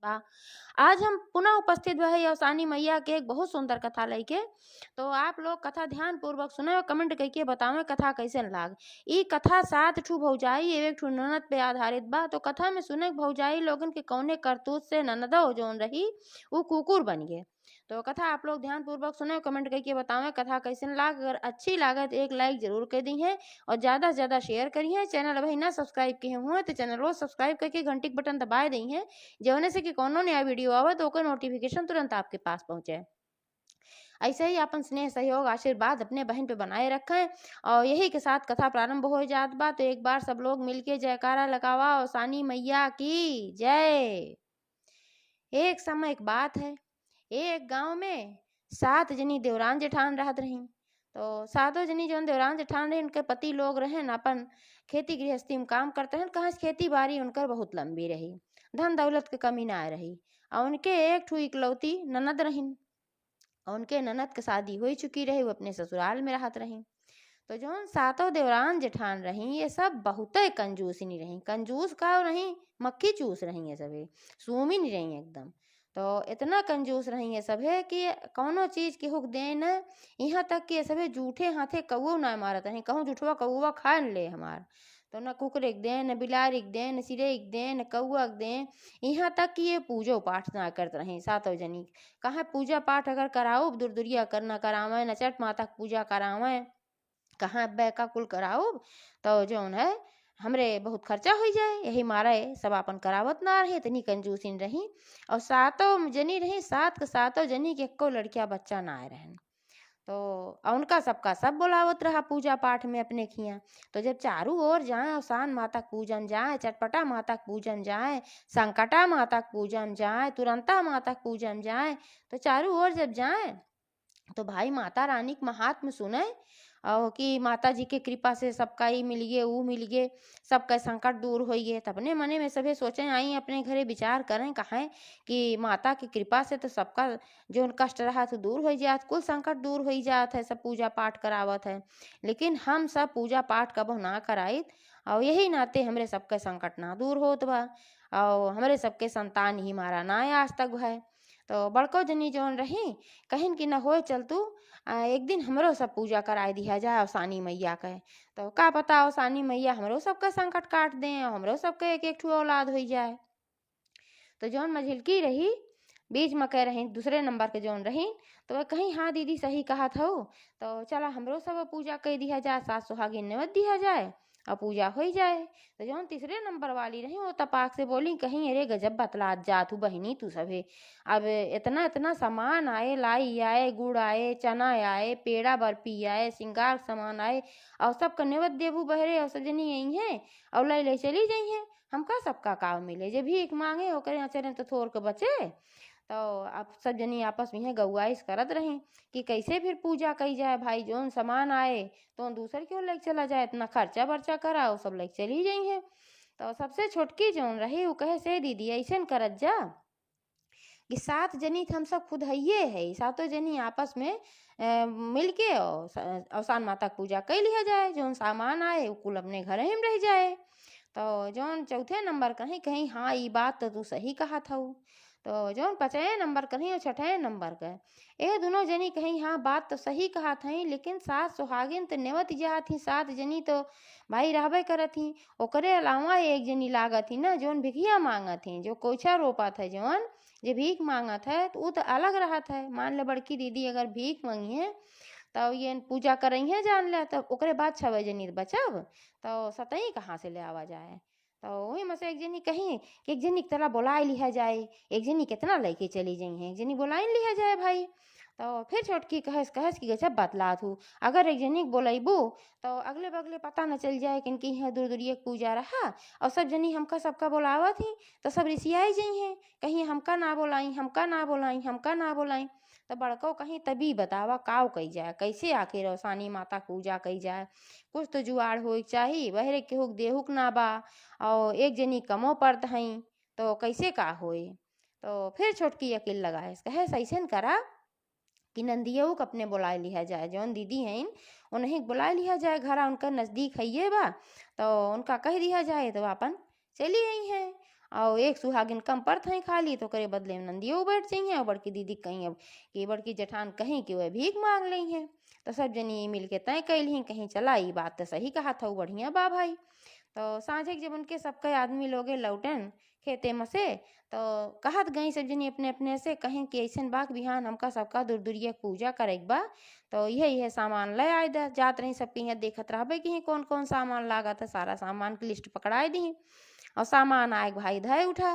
बा। आज हम पुनः उपस्थित भए अवसानी मैया के एक बहुत सुंदर कथा लेके। तो आप लोग कथा ध्यान पूर्वक सुने और कमेंट करके बतावे कथा कैसन लाग। ई कथा 7 ठू भौजाई एक ठू ननद पे आधारित बा। तो कथा में सुने के भौजाई लोगन के कौने करतूत से ननदो जोन रही वो कुकुर बन गए। तो कथा आप लोग ध्यान पूर्वक सुने और कमेंट करके बतावे कथा कैसन लाग। अगर अच्छी लागत एक लाइक जरूर कर दी है और ज्यादा से ज्यादा शेयर करिए। चैनल अभी ना सब्सक्राइब किए हुए तो चैनल को सब्सक्राइब करके घंटी के बटन दबाए दी है, जवने से कि कोनो नया वीडियो आवे तो ओकर नोटिफिकेशन तुरंत आपके पास पहुंचे। ऐसे ही अपन स्नेह सहयोग आशीर्वाद अपने बहन पे बनाए रखें। और यही के साथ कथा प्रारंभ हो जात बा। तो एक बार सब लोग मिलके जयकारा लगावा और सानी मैया की जय। एक समय एक बात है, एक गांव में 7 जनी देवरान जेठान रहत रही। तो 7 जनी जो देवरान जेठान रही उनके पति लोग रहे अपन खेती गृहस्थी में काम करते हैं। कहाँ खेती बाड़ी उनकर बहुत लंबी रही, धन दौलत के कमी ना रही। और उनके एक ठू इकलौती ननद रहीन और उनके ननद के शादी हो चुकी रही, वो अपने ससुराल में रहत रही। तो जो 7 देवरान जेठान रही ये सब बहुत कंजूस नहीं रही। कंजूस का रही, मक्खी चूस रही है सभी, सूमी नहीं रही एकदम। तो इतना कंजूस रही है सभे कि कौनो चीज के हुक दे न, यहाँ तक कि सभे जूठे हाथे कौओ ना मारत रही। कहूँ जूठवा कौआ खा न ले हमार, तो न कुकरे के दे न बिलारी के दे न सिरे के दे न कौआ के दे। यहाँ तक कि ये पूजो पाठ ना करते रहे 7 जनी। कहाँ पूजा पाठ अगर कराओ दूर दूरिया करना करावे न चट माता की पूजा करावे, कहाँ बैका कुल कराओ तो जौन है हमरे बहुत खर्चा हो जाए। यही मारे सब अपन करावत ना रहे, इतनी कंजूसिन रही। और 7 जनी रही, 7 के 7 जनी के एको लड़किया बच्चा ना आए रहन। तो उनका सबका सब बुलावत रहा पूजा पाठ में अपने खिया। तो जब चारों ओर जाए अवसान माता के पूजन जाए, चटपटा माता के पूजन जाए, संकटा माता के पूजन जाए, तुरंता माता के पूजन जाए, तो चारों ओर जब जाए तो भाई माता रानी के महात्म सुने और कि माता जी के कृपा से सबका ही मिल गए वो मिल गए, सबका संकट दूर हो गए। तब अपने मने में सभी सोचे आई अपने घरे विचार करें कहें कि माता की कृपा से तो सबका जो कष्ट रहा तो दूर हो जात, कुल संकट दूर हो जात है, सब पूजा पाठ करावत है। लेकिन हम सब पूजा पाठ कबो ना कराइत और यही नाते हमरे सबके संकट ना दूर होत बा और हमरे सबके संतान ही मारा ना आज तक है। तो बड़को जनी जौन रही कहिन कि न होए चल तू एक दिन हमरो सब पूजा कराए दिया जाए अवसानी मैया के। तो का पता अवसानी मैया हमरो सबका संकट काट दें और हमरो सबके एक एक ठू औलाद हो जाए। तो जौन मझिलकी रही बीच में कह रही दूसरे नंबर के जौन रही, तो वह कहीं हाँ दीदी सही कहा था। तो चला हमरो सब पूजा कर दिया जाए, सास सुहागिन नेवत दिया जाए और पूजा हो जाए। तो जौन तीसरे नंबर वाली रही वो तपाक से बोली कहीं अरे गजब बतलात जा तू बहिनी तू सभे। अब इतना इतना सामान आए, लाई आए, गुड़ आए, चना आए, पेड़ा बर्फी आए, श्रृंगार सामान आए और सबका नेवत देबू बहरे और सजनी यही है और ले ले चली जाई है। हमका सबका काम मिले जे भीख मांगे ओकरे आचरण तो थोड़ के बचे। तो अब सब जनी आपस में गौआइश करत रही कि कैसे फिर पूजा कई जाए भाई, जोन सामान आए तो दूसर क्यों लेके चला जाए, इतना खर्चा बर्चा करा वो सब लेके चली जाई है। तो सबसे छोटकी जोन रही वो कहे से दीदी ऐसे करत जा कि 7 जनी हम सब खुद हइये है, 7 जनी आपस में मिलके और अवसान माता की पूजा कर लिया जाए, जोन सामान आए वो कुल अपने घर ही में रह जाए। तो जौन चौथे नंबर कहीं कहीं हाँ ये बात तो तू सही कहा था। तो जौन 5वें नंबर कहीं और 6ठे नंबर का ये दोनों जनी कहीं हाँ बात तो सही कहा था, लेकिन सास सुहागिन तो नेवत जा थी 7 जनी तो भाई रहबे करत थी। ओकरे अलावा एक जनी लागत थी ना जोन भिखिया मांगत थी, जो कोचा रोपा था जौन जे भीख मांगत है तो वो तो अलग रहा है। मान ले बड़की दीदी अगर भीख मांगी है तो ये पूजा कर रही है जान ले, तब ओकरे बाद 6 जनी बचब तो 7 कहाँ से ले आवा जाए। तो वही में से एक जनी कही कि एक जनी तला बुलाए लिया जाए, एक जनी कितना लेके चली जाई है, एक जनी बुलाए लिया जाए भाई। तो फिर छोटकी कहस कहस की गजब बतलात हूँ, अगर एक जनी बोलेबू तो अगले बगले पता न चल जाए किनकी यहाँ दूर दूरिया पूजा रहा और सब जनी हमका सबका बुलावा थी तो सब रिसियाई जाई हैं कहीं हमका ना बोलाई हमका ना बोलाई हमका ना बोलाई। तो बड़को कहीं तभी बतावा काव कही जाए, कैसे आखिर अवसानी माता पूजा कही जाए। कुछ तो जुआड़ हो चाहिए, बहरे केहुक देहुक ना बा और एक जनी कमो पड़त हई तो कैसे का होए। तो फिर छोटकी अकेल लगाए कहे सैसन करा कि नंदियों को अपने बुलाए लिया जाए, जौन दीदी हैं उन्हें बुलाए लिया जाए, घरा उनका नज़दीक है ये बा तो उनका कह दिया जाए तो अपन चली आई हैं। और एक सुहागिन कम पड़त है खाली, तो करे बदले में नंदियो बैठ जाइए और बड़की दीदी कहीं अब कि बड़की जेठान कहीं कि वह भीख मांग ली है। तो सब जनी मिल के तय कैली कहीं चला, ई बात तो सही कहा था, बढ़िया बा भाई। तो साँझे जब उनके सबके आदमी लोगे लौटन खेते में से, तो कहत गई सब जनी अपने अपने से, कहें कि ऐसन बाक बिहान हमका सबका दूर दूरिया पूजा करे बा, तो यह सामान ले आए दा। जात रही सबके यहाँ देखत रहबे कि कौन कौन सामान लागत है, सारा सामान की लिस्ट पकड़ाए दी और सामान आए भाई धय उठा।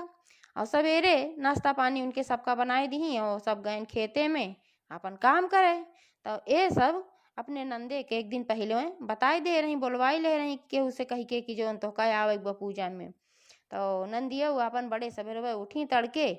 और सवेरे नाश्ता पानी उनके सबका बनाए दी और सब गए खेते में अपन काम करे। तो ये सब अपने नंदे के एक दिन पहले बताई दे रही, बोलवाई ले रही केहू से कही के कि जो तो कह आवे पूजा में। तो नंदिया अपन बड़े सवेरे उठी तड़के,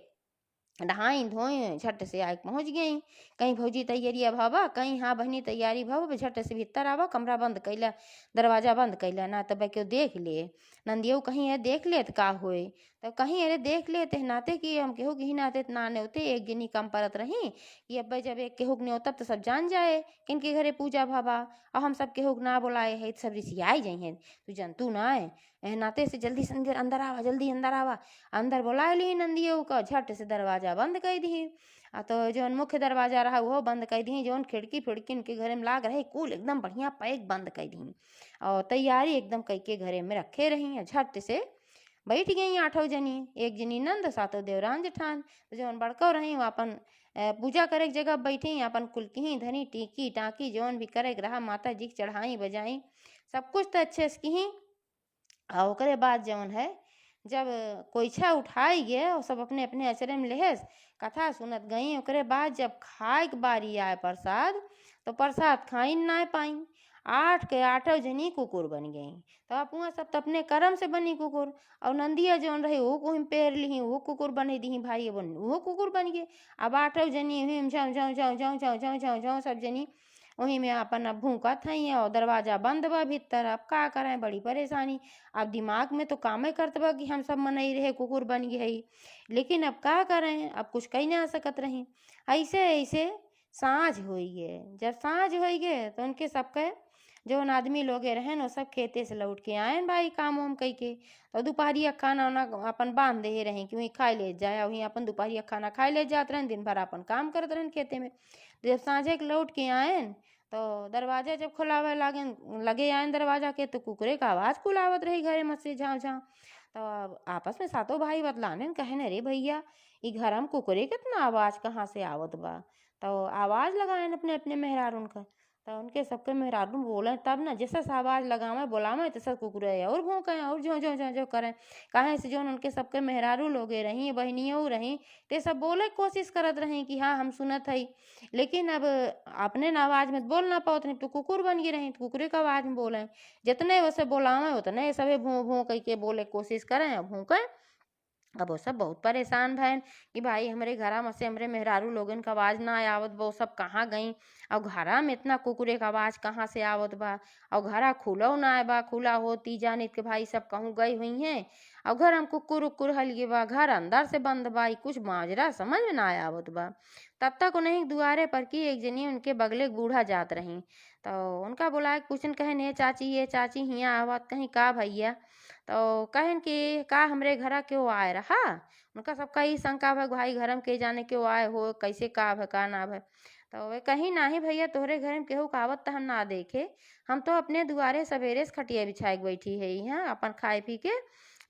नहाई धोई झट से आके पहुँच गई। कहीं भौजी तैयारी भावा, कहीं हाँ बहनी तैयारी भावा, झट से भीतर आवा, कमरा बंद कैला, दरवाजा बंद कैला ना तब क्यों देख ले। नंदियो कहीं है देख ले तो का होए, तो कहीं अरे देख ले ते नाते कि हम केहू की नाते ना नेवते एक गिनी कम परत रही कि अब जब एक केहू नेवतब तो सब जान जाए किनके घरे पूजा भावा, और हम सब केहू ना बुलाए है सब रिसियाई जाइ है, तू जनतू ना है नाते से जल्दी से अंदर आवा, जल्दी अंदर आवा। अंदर बुलाए ली नंदियों का, झट से दरवाजा बंद कर दी। तो जो मुख्य दरवाजा रहा वो बंद कर दी, जो खिड़की फिड़की उनके घरे में लाग रहे कुल एकदम बढ़िया पैक बंद कर दी और तैयारी एकदम कई के घरे में रखे रही। झट से बैठ गई आठों जनी, एक जनी नंद सातों देवरान जेठान। तो जो बड़को रही वो अपन पूजा करे जगह बैठी, अपन कुलकी धनी टीकी टाकी जौन भी करे रहा माता जी की चढ़ाई बजाई सब कुछ तो अच्छे से की। और ओकरे बाद जौन है जब कोई छा उठाई गए और सब अपने अपने अचरे में लेहस कथा सुनत गई। ओकरे बाद जब खाए के बारी आए प्रसाद, तो प्रसाद खाई ना पाई, आठ के आठों जनी कुकुर बन गई। तो आप वहाँ सब तो अपने कर्म से बनी कुकुर, और नंदिया जौन रही वो को पेर ली वो कुकुर बने दी भाई बन वो कुकुर बन गए। अब आठों जनी हुई झाँव झाँव झाँव झाँव झाँव झाँव झाँव झाँव सब जनी वहीं में अपन अब भूखत हैं और दरवाजा बंद बा भीतर। अब का करें, बड़ी परेशानी। अब दिमाग में तो काम ही करत बा कि हम सब मनई रहे कुकुर बन गए, लेकिन अब का करें, अब कुछ कही ना सकत रही। ऐसे ऐसे साँझ हुई है। जब साँझ हुई गए तो उनके सबके जो आदमी लोगे रहे वो सब खेते से लौट के आए भाई काम वाम कई के। तो दोपहरिया खाना उना अपन बांध दे रहे कि वहीं खाई ले जाए, वहीं अपन दोपहरिया खाना खाई ले जाते रहे, दिन भर अपन काम करते रहे खेते में। जब साँझे के लौट के आए तो दरवाजा जब खुलावे लगे आए दरवाजा के, तो कुकरे का आवाज़ खुलावत रही घरे में से झाँव झाँव। तो आपस में सातों भाई बतलाने कहने रे भैया ई घर में कुकरे कितना आवाज़ कहाँ से आवत बा। तो आवाज़ लगाए अपने अपने मेहरारून का। तो उनके सबके मेहरारू बोले तब ना जैसा आवाज़ लगावे बोलावे तैसा कुकुरे और भौंके और जो जो जो जो करें। कहे से जो उनके सबके मेहरारू लोगे रही बहनियों रही ते सब बोले कोशिश करत रही कि हाँ हम सुनत हई, लेकिन अब अपने ना आवाज़ में बोल ना पाओ नहीं तो कुकुर बन गई रही, तो कुकुरे का आवाज़ में बोले। जितने वैसे बोलावे उतने सभी भूँ भूँ कह के बोले कोशिश करें और भूकें। अब वो सब बहुत परेशान भैन कि भाई हमारे घरा में से हमारे मेहरारू लोगन का आवाज़ ना आवत बा, वो सब कहाँ गई और घरा में इतना कुकुरे का आवाज़ कहाँ से आवत बा, और घरा खुलो ना आए बा, खुला होती जाने के भाई सब कहूँ गई हुई हैं और घर हम कुकुर उकुर हल बा, घर अंदर से बंद बा, कुछ माजरा समझ में ना आवत बा। तब तक उन्हें दुआरे पर की एक जनी उनके बगले बूढ़ा जात रही। तो उनका बोला कुछ कहे ने चाची ये चाची हियाँ आवत कहीं का भैया। तो कहन कि का हमरे घरा क्यों आए रहा। उनका सबका ही शंका है भाई घर में के जाने क्यों आए हो, कैसे का है का ना है। तो वे कहीं ना ही भैया तोहरे घर में केहू कावत तो हम ना देखे, हम तो अपने दुआरे सवेरे से खटिया बिछाए के बैठी है यहाँ अपन खाए पी के,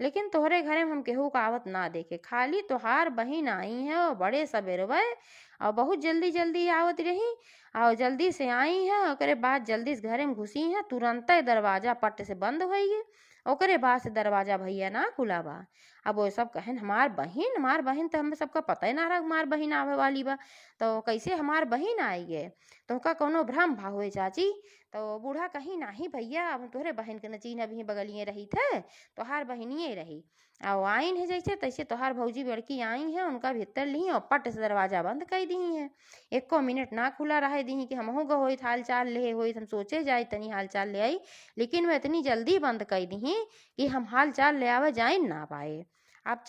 लेकिन तोहरे घरे में हम केहू कावत ना देखे, खाली तोहार बहिन आई है और बड़े सवेरे वह और बहुत जल्दी जल्दी आवत रही और जल्दी से आई है। ओकरे बाद जल्दी से घरे में घुसी है, तुरंत दरवाजा पट से बंद हो गई। ओकरे बाद से दरवाजा भैया ना खुला बा। अब वो सब कहन हमार बहिन तो हमें सबका पता ही ना रहा हमार बहिन आवे वाली बा, तो कैसे हमार बहिन आई है, तो का कोनो भ्रम भा हुए चाची। तो बूढ़ा कहीं नाही भैया अब तोहरे बहन के नचीन अभी बगलिए रही थे, तोहार बहनिए रही और आइन है जैसे तैसे तोहार भौजी बड़की आई है, उनका भीतर ली और पट से दरवाजा बंद कर दी है। एको मिनट ना खुला रहे दी कि हमहू गई हाल चाल ले होई, हम सोचे जाए तनी हाल चाल ले आई, लेकिन वह इतनी जल्दी बंद कर दी कि हम हाल चाल ले आवे जा ना पाए। अब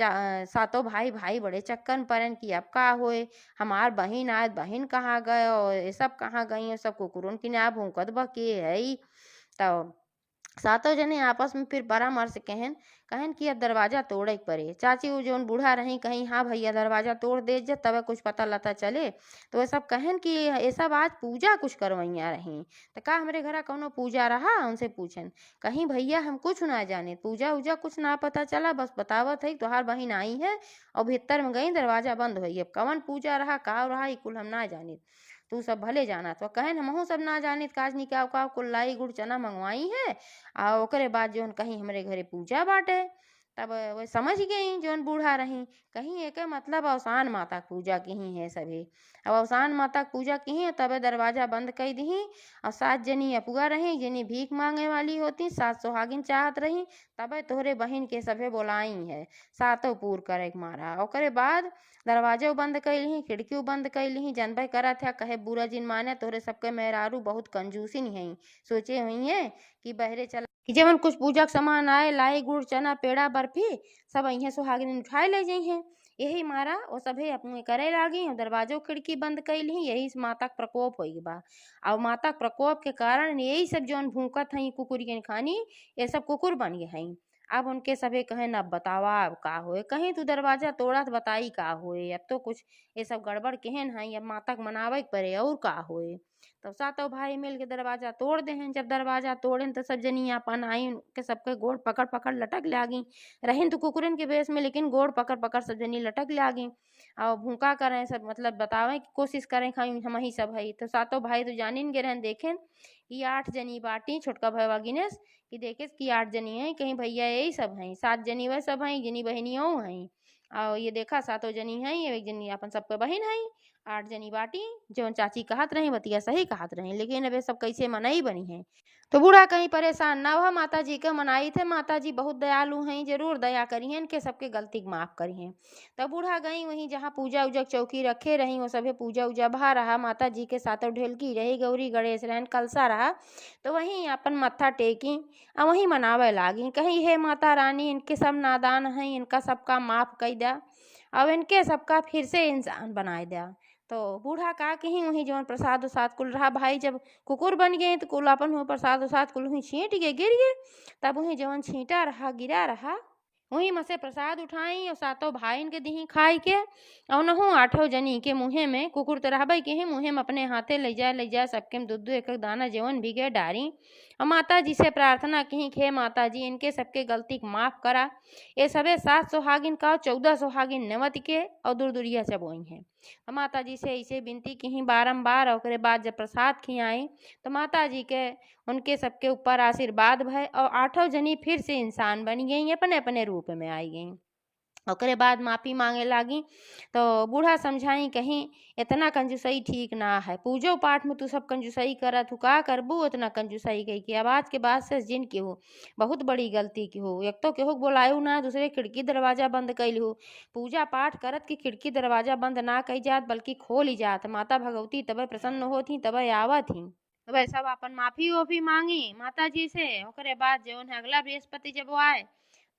सातों भाई भाई बड़े चक्कर परन कि अब का होए, हमार बहिन आए बहिन कहाँ गए और ये सब कहाँ गई, सब कुकुरन की ना भूकत बा के है। तो सातों जने आपस में फिर परामर्श कहन कहन कि अब दरवाजा तोड़े के पड़े। चाची वो जोन बूढ़ा रही कहीं हाँ भैया दरवाजा तोड़ दे जे तब कुछ पता लता चले। तो ये सब कहन कि ये सब आज पूजा कुछ करवैया रही। तो का हमरे घर कौनो पूजा रहा उनसे पूछन कहीं भैया हम कुछ ना जाने पूजा उजा कुछ ना पता चला बस बतावत है तोहार बहिन आई है और भीतर में गई दरवाजा बंद हुई अब कवन पूजा रहा का रहा ई कुल हम ना जानी। तू सब भले जाना तो कहन हमहू सब ना जानित काज निकाव का कुल लाई गुड़ चना मंगवाई है आ ओकरे बाद जोन कहीं हमरे घरे पूजा बाटे। तब वो समझ गई जोन बूढ़ा रही कहीं एक मतलब अवसान माता के पूजा की ही है सभी। अब अवसान माता के पूजा की है तब दरवाजा बंद कर दी और 7 जनी अपुआ रही जनी भीख मांगे वाली होती 7 सुहागिन चाहत रही तब तोहरे बहन के सभे बोलाई है सातों पूर करे के मारा। ओकरे बाद दरवाजे बंद कैली खिड़की बंद कैली जनबे करा था कहे बुरा जिन माने तोहरे सबके मेहरारू बहुत कंजूसी नहीं है सोचे हुई है कि बहरे चला कि जवन कुछ पूजा के सामान आए लाई गुड़ चना पेड़ा बर्फी सब अहिया सुहागिन उठाए ले जाइ हैं। यही मारा वो सभे अपने करे लागी और दरवाजो खिड़की बंद कैली यही से माता के प्रकोप हो बा। और माता के प्रकोप के कारण यही सब जौन भूकत हई कुकुर खानी ये सब कुकुर बन गए हई। अब उनके सभे कहें अब बतावा अब का होए कहीं तू दरवाजा तोड़ा तो बताई का होए अब तो कुछ ये सब गड़बड़ केहन है अब माता के मनावे के पड़े और का होए। तब सातों भाई मिल के दरवाजा तोड़ दे हैं जब दरवाजा तोड़े तो सब जनी अपन आई उनके सबके गोड़ पकड़ पकड़ लटक लागी रहें तो कुकुरन के बेस में लेकिन गोड़ पकड़ पकड़ सब जनी लटक लागी और भूखा करें सब मतलब बतावे की कोशिश करें खाई हम ही सब है। तो सातों भाई तो जानिन गे रहन देखें कि 8 जनी बाटी छोटका भैया गिनेस कि देखे कि 8 जनी है कहीं भैया यही सब हैं 7 जनी वह सब हैं जनी बहनियों हैं और ये देखा सातों जनी हैं एक जनी अपन सबके बहन है 8 जनी बाटी जो चाची कहत रही बतिया सही कहत रही लेकिन अब सब कैसे मनाई बनी है। तो बूढ़ा कहीं परेशान ना हुआ माता जी के मनाई थे माता जी बहुत दयालु हैं जरूर दया करी हैं के सबके गलती माफ करी हैं। तब बूढ़ा गई वहीं जहाँ पूजा उजा चौकी रखे रही वो सभी पूजा उजा भा रहा माता जी के सातों ढेलकी रही गौरी गणेश रहन कलसा रहा तो वहीं अपन मत्था टेकी और वहीं मनावे लागी कहीं हे माता रानी इनके सब नादान हैं इनका सबका माफ कर दिया अब इनके सबका फिर से इंसान बनाए दिया। तो बूढ़ा का कहीं वहीं जवन प्रसाद उसाद कुल रहा भाई जब कुकुर बन गए तो कुल अपन हुआ प्रसाद उसाद कुल वहीं छींट के गिर गए तब वहीं जवन छींटा रहा गिरा रहा वहीं में से प्रसाद उठाई और सातों भाई के दी खाई के और नहु 8 जनी के मुँहे में कुकुर तो रहबे के ही मुँहे में अपने हाथे ले जाए सबके में दूध एक दाना जवन भी गए डारी और माता जी से प्रार्थना की खे माता जी इनके सबके गलती को माफ करा। ये सबे 7 सुहागिन का 14 सुहागिन नेवत के और दूर दूरिया चबोई हैं। माता जी से ऐसे विनती की बारम्बार और बाद जब प्रसाद खियाई तो माता जी के उनके सबके ऊपर आशीर्वाद भय और 8 जनी फिर से इंसान बन गई अपने अपने रूप में आई गई। ओकरे बाद माफ़ी मांगे लागी तो बूढ़ा समझाई कहीं इतना कंजूसई ठीक ना है पूजो पाठ में तू सब कंजूसई करा तू का करबू इतना कंजूसई कही कि आवाज के बाद से जिन की हो बहुत बड़ी गलती की हो एक तो केहू बोलायू ना दूसरे खिड़की दरवाजा बंद कैल हो पूजा पाठ करत कि खिड़की दरवाजा बंद ना कई जात बल्कि खोल ही जात माता भगवती तब प्रसन्न होती तब आवत ही तो वह सब अपन माफी ओफी मांगी माता जी से ओकरे बाद जो है अगला बृहस्पति जब वो आए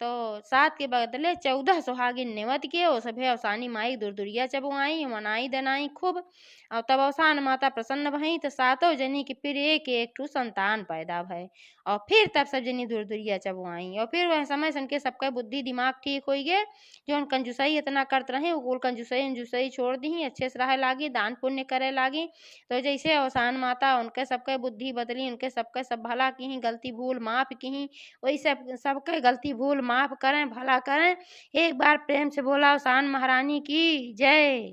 तो 7 के बदले 14 सुहागिन नेवत के वो सभे अवसानी माई दुरदुरिया जब आई मनाई दनाई खूब और तब अवसान माता प्रसन्न भई तो सातों जनी की फिर एक एक ठू संतान पैदा भय और फिर तब सब जनी दुरदुरिया जब आई और फिर वह समय सन के सबका बुद्धि दिमाग ठीक हो गए जो कंजूसई इतना करते रहे वो कुल कंजूसई अंजूसई छोड़ दी अच्छे से रहे लागी दान पुण्य करे लागी। तो जैसे अवसान माता उनके सबके बुद्धि बदली उनके सबके सब भला की गलती भूल माफ की वही सबके गलती भूल माफ करें भला करें। एक बार प्रेम से बोला अवसान महारानी की जय।